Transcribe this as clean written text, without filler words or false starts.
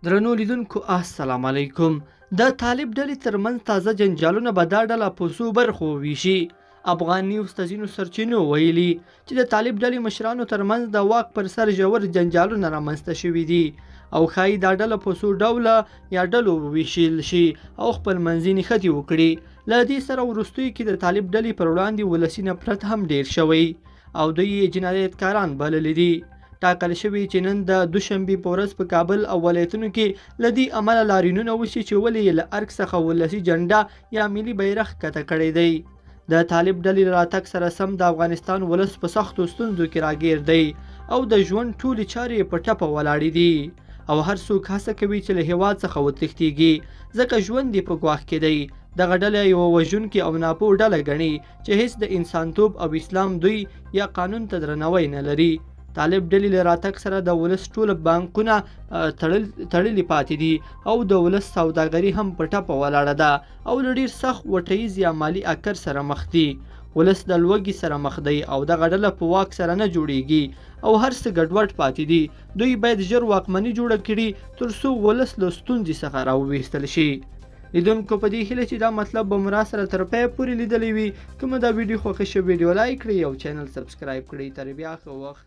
درنو لیدونکو السلام علیکم. د طالب ډلې ترمنځ تازه جنجالونه به دا ډله په څو برخو وویشي. افغان نیوز ته ځینو سرچینو ویلي چې د طالب ډلې مشرانو ترمنځ د واک پر سر ژور جنجالونه رامنځته شوي دي او ښایي دا ډله په څو ډوله یا ډلو وویشل شي او خپل منځي نښتې وکړي. له دې سره وروستیو کې د طالب ډلې پر وړاندې ولسي نفرت هم ډیر شوی او دوی یې جنایتکاران بللي دي. ټاکل شوي چې نن د دوشنبې په ورځ په کابل او ولایتونو کې له دې امله لاریونونه وشي چې ولې یې له ارګ څخه ولسي جنډه یا ملي بیرغ ښکته کړی دی. د طالب ډلې له راتګ سره سم د افغانستان ولس په سختو ستونزو کې راګیر دی او د ژوند ټولې چارې په ټپه ولاړې دي او هر څوک هڅه کوي چې له هېواد څخه وتښتېږي ځکه ژوند یې په ګواښ کې دی. دغه ډله یوه وژونکې او ناپوه ډله ګڼي چې هیڅ د انسانتوب او اسلام دوی یا قانون ته درناوی نه لري. طالب ډلې له راتګ سره د ولس ټوله بانکونه تړلي پاتې دي او د ولس سوداګري هم په ټپه ولاړه ده او له ډېر سخت وټیز یا مالي اکر سره مخ دي. ولس د لوږې سره مخ دی او دغه ډله په واک سره نه جوړیږي او هر څه ګډوډ پاتې دي. دوی باید ژر واکمني جوړه کړي تر څو ولس له ستونزې څخه راوویستل شي. لیدونکو په دې هیله چې دا مطلب به مو راسره تر پایه پورې لیدلی وي. که مو دا ویډیو خوښه شوې ویډیو لایک کړئ او چینل سبسکرایب کړئ. تر بیا ښه وخت.